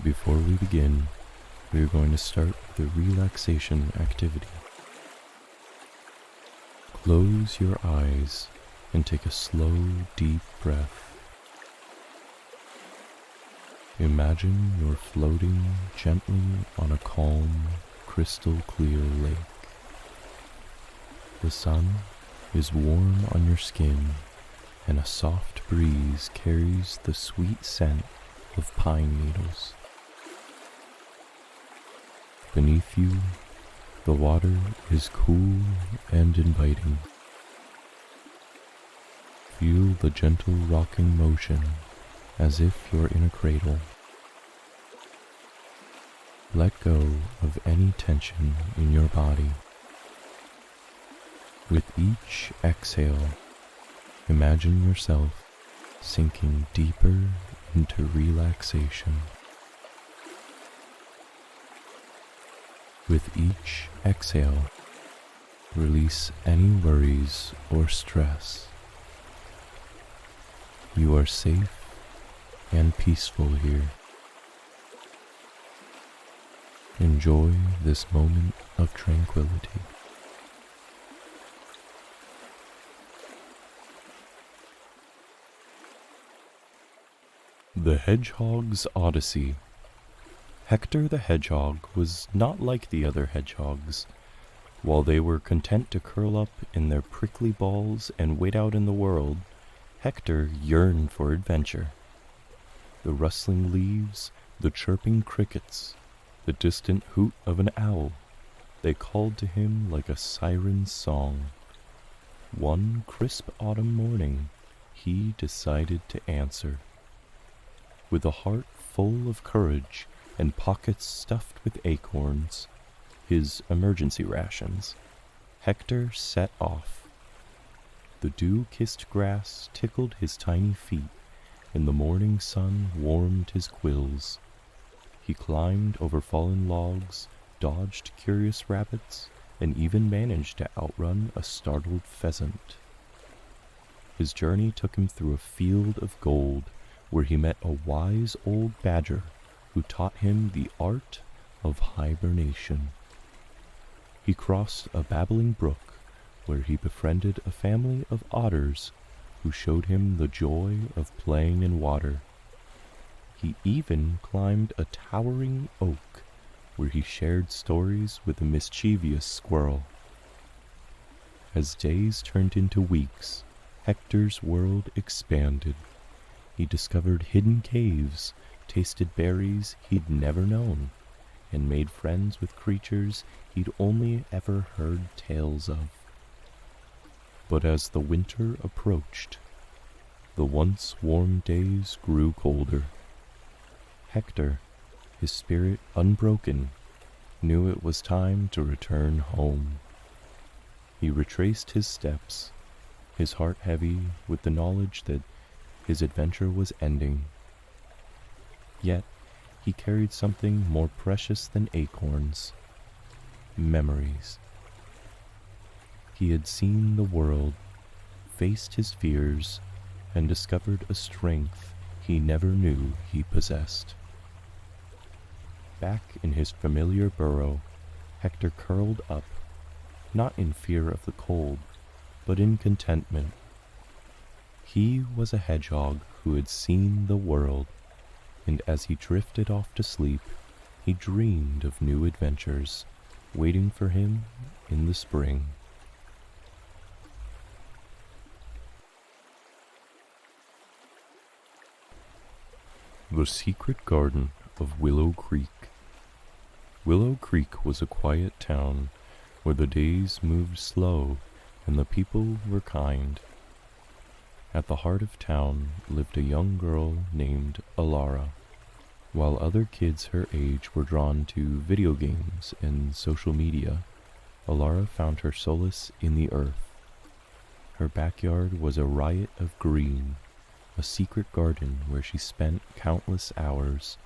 Before we begin, we are going to start the relaxation activity. Close your eyes and take a slow, deep breath. Imagine you're floating gently on a calm, crystal clear lake. The sun is warm on your skin, and a soft breeze carries the sweet scent of pine needles. Beneath you, the water is cool and inviting. Feel the gentle rocking motion as if you're in a cradle. Let go of any tension in your body. With each exhale, imagine yourself sinking deeper into relaxation. With each exhale, release any worries or stress. You are safe and peaceful here. Enjoy this moment of tranquility. The Hedgehog's Odyssey. Hector the Hedgehog was not like the other hedgehogs. While they were content to curl up in their prickly balls and wait out in the world, Hector yearned for adventure. The rustling leaves, the chirping crickets, the distant hoot of an owl, they called to him like a siren's song. One crisp autumn morning, he decided to answer. With a heart full of courage and pockets stuffed with acorns, his emergency rations, Hector set off. The dew-kissed grass tickled his tiny feet, and the morning sun warmed his quills. He climbed over fallen logs, dodged curious rabbits, and even managed to outrun a startled pheasant. His journey took him through a field of gold, where he met a wise old badger who taught him the art of hibernation. He crossed a babbling brook, where he befriended a family of otters who showed him the joy of playing in water. He even climbed a towering oak, where he shared stories with a mischievous squirrel. As days turned into weeks, Hector's world expanded. He discovered hidden caves, tasted berries he'd never known, and made friends with creatures he'd only ever heard tales of. But as the winter approached, the once warm days grew colder. Hector, his spirit unbroken, knew it was time to return home. He retraced his steps, his heart heavy with the knowledge that his adventure was ending. Yet he carried something more precious than acorns: memories. He had seen the world, faced his fears, and discovered a strength he never knew he possessed. Back in his familiar burrow, Hector curled up, not in fear of the cold, but in contentment. He was a hedgehog who had seen the world, and as he drifted off to sleep, he dreamed of new adventures waiting for him in the spring. The Secret Garden of Willow Creek. Willow Creek was a quiet town where the days moved slow and the people were kind. At the heart of town lived a young girl named Alara. While other kids her age were drawn to video games and social media, Alara found her solace in the earth. Her backyard was a riot of green, a secret garden where she spent countless hours.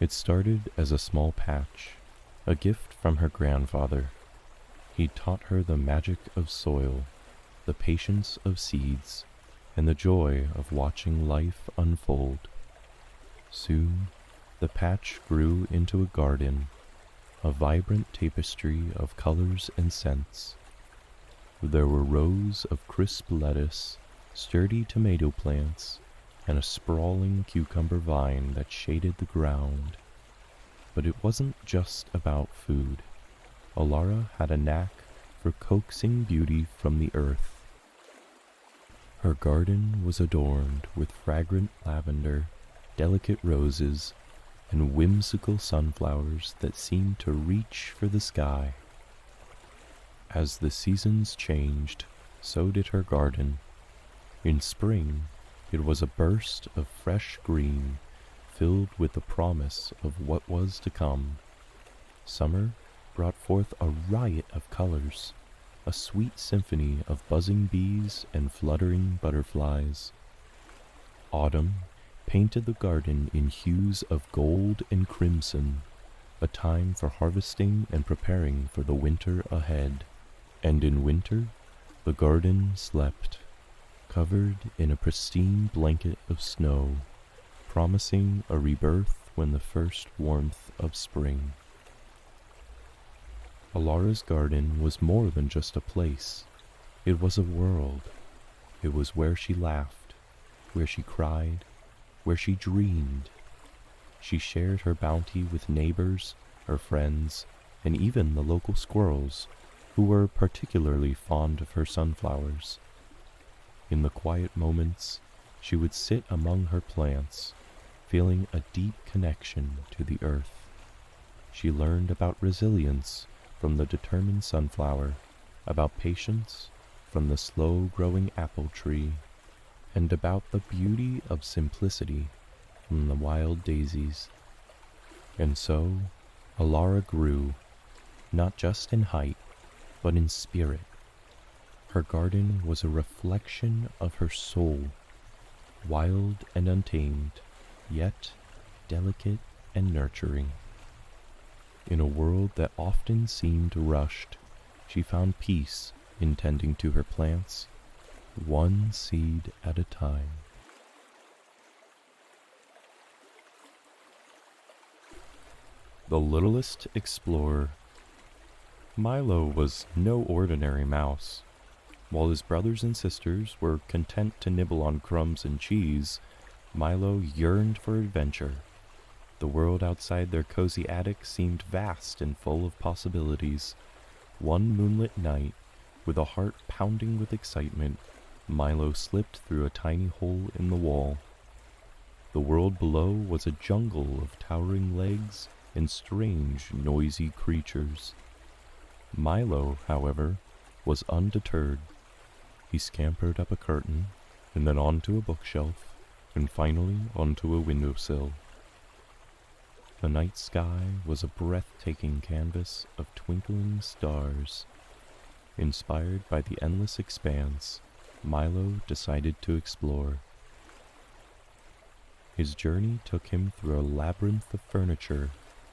It started as a small patch, a gift from her grandfather. He taught her the magic of soil, the patience of seeds, and the joy of watching life unfold. Soon, The patch grew into a garden, a vibrant tapestry of colors and scents. There were rows of crisp lettuce, sturdy tomato plants, and a sprawling cucumber vine that shaded the ground. But it wasn't just about food. Alara had a knack for coaxing beauty from the earth. Her garden was adorned with fragrant lavender, delicate roses, and whimsical sunflowers that seemed to reach for the sky. As the seasons changed, so did her garden. In spring, it was a burst of fresh green, filled with the promise of what was to come. Summer brought forth a riot of colors, a sweet symphony of buzzing bees and fluttering butterflies. Autumn painted the garden in hues of gold and crimson, a time for harvesting and preparing for the winter ahead. And in winter, the garden slept, covered in a pristine blanket of snow, promising a rebirth when the first warmth of spring. Alara's garden was more than just a place. It was a world. It was where she laughed, where she cried, where she dreamed. She shared her bounty with neighbors, her friends, and even the local squirrels, who were particularly fond of her sunflowers. In the quiet moments, she would sit among her plants, feeling a deep connection to the earth. She learned about resilience from the determined sunflower, about patience from the slow-growing apple tree, and about the beauty of simplicity from the wild daisies. And so, Alara grew, not just in height, but in spirit. Her garden was a reflection of her soul, wild and untamed, yet delicate and nurturing. In a world that often seemed rushed, she found peace in tending to her plants, one seed at a time. The Littlest Explorer. Milo was no ordinary mouse. While his brothers and sisters were content to nibble on crumbs and cheese, Milo yearned for adventure. The world outside their cozy attic seemed vast and full of possibilities. One moonlit night, with a heart pounding with excitement, Milo slipped through a tiny hole in the wall. The world below was a jungle of towering legs and strange, noisy creatures. Milo, however, was undeterred. He scampered up a curtain, and then onto a bookshelf, and finally onto a windowsill. The night sky was a breathtaking canvas of twinkling stars. Inspired by the endless expanse, Milo decided to explore. His journey took him through a labyrinth of furniture,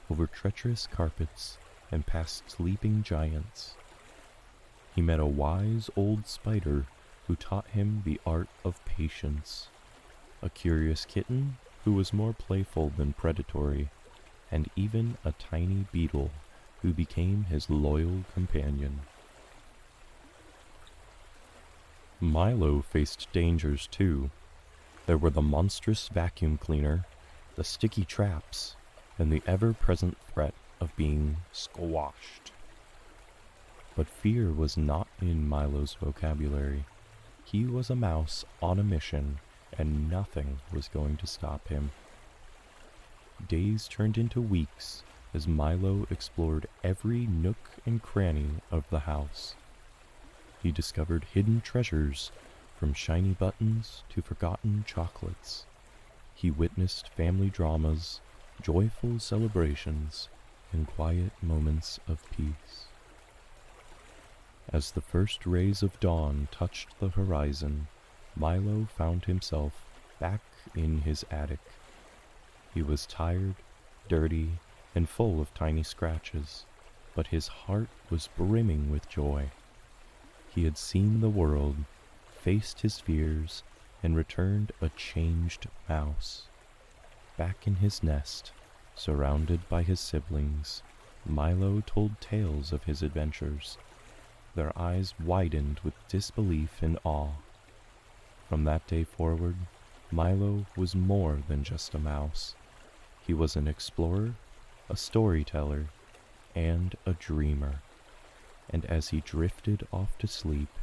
over treacherous carpets, and past sleeping giants. He met a wise old spider who taught him the art of patience, a curious kitten who was more playful than predatory, and even a tiny beetle who became his loyal companion. Milo faced dangers too. There were the monstrous vacuum cleaner, the sticky traps, and the ever-present threat of being squashed. But fear was not in Milo's vocabulary. He was a mouse on a mission, and nothing was going to stop him. Days turned into weeks as Milo explored every nook and cranny of the house. He discovered hidden treasures, from shiny buttons to forgotten chocolates. He witnessed family dramas, joyful celebrations, and quiet moments of peace. As the first rays of dawn touched the horizon, Milo found himself back in his attic. He was tired, dirty, and full of tiny scratches, but his heart was brimming with joy. He had seen the world, faced his fears, and returned a changed mouse. Back in his nest, Surrounded by his siblings, Milo told tales of his adventures. Their eyes widened with disbelief and awe. From that day forward, Milo was more than just a mouse. He was an explorer, a storyteller, and a dreamer. And as he drifted off to sleep,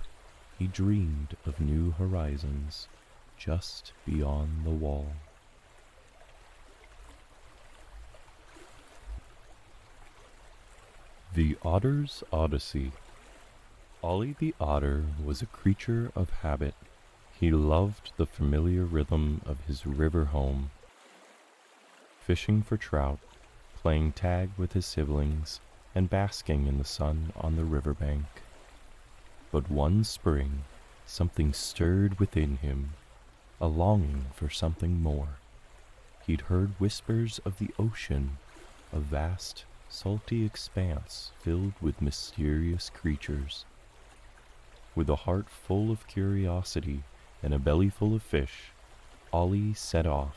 he dreamed of new horizons just beyond the wall. The Otter's Odyssey. Ollie the Otter was a creature of habit. He loved the familiar rhythm of his river home. Fishing for trout, playing tag with his siblings, and basking in the sun on the riverbank. But one spring, something stirred within him, a longing for something more. He'd heard whispers of the ocean, a vast, salty expanse filled with mysterious creatures. With a heart full of curiosity and a belly full of fish, Ollie set off.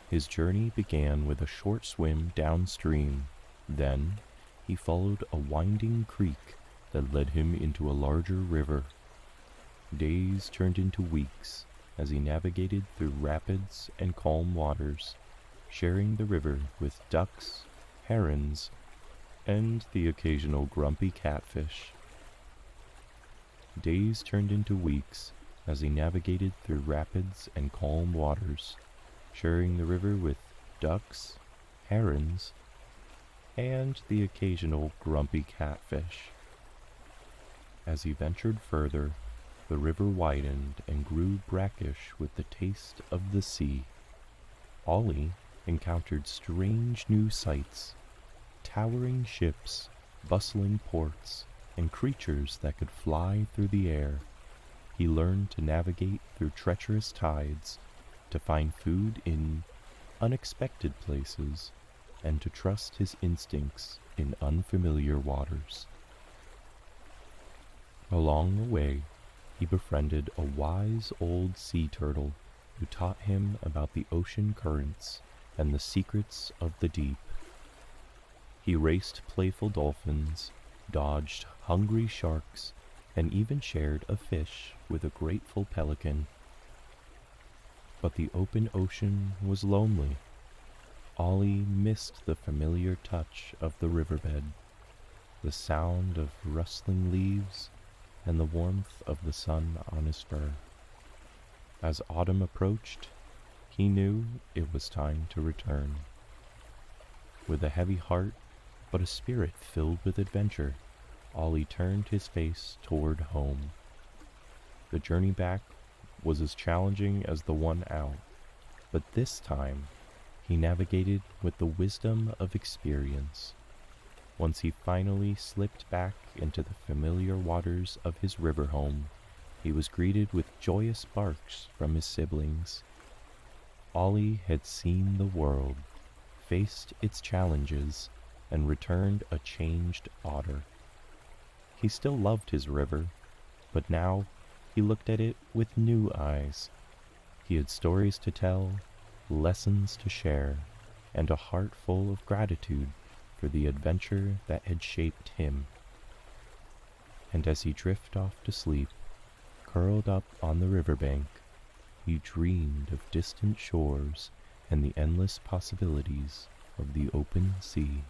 His journey began with a short swim downstream. Then he followed a winding creek that led him into a larger river. Days turned into weeks as he navigated through rapids and calm waters, sharing the river with ducks, herons, and the occasional grumpy catfish. Days turned into weeks as he navigated through rapids and calm waters, sharing the river with ducks, herons, and the occasional grumpy catfish. As he ventured further, the river widened and grew brackish with the taste of the sea. Ollie encountered strange new sights, towering ships, bustling ports, and creatures that could fly through the air. He learned to navigate through treacherous tides, to find food in unexpected places, and to trust his instincts in unfamiliar waters. Along the way, he befriended a wise old sea turtle who taught him about the ocean currents and the secrets of the deep. He raced playful dolphins, dodged hungry sharks, and even shared a fish with a grateful pelican. But the open ocean was lonely. Ollie missed the familiar touch of the riverbed, the sound of rustling leaves, and the warmth of the sun on his fur. As autumn approached, he knew it was time to return. With a heavy heart, but a spirit filled with adventure, Ollie turned his face toward home. The journey back was as challenging as the one out, but this time he navigated with the wisdom of experience. Once he finally slipped back into the familiar waters of his river home, he was greeted with joyous barks from his siblings. Ollie had seen the world, faced its challenges, and returned a changed otter. He still loved his river, but now he looked at it with new eyes. He had stories to tell, lessons to share, and a heart full of gratitude for the adventure that had shaped him. And as he drifted off to sleep, curled up on the riverbank, he dreamed of distant shores and the endless possibilities of the open sea.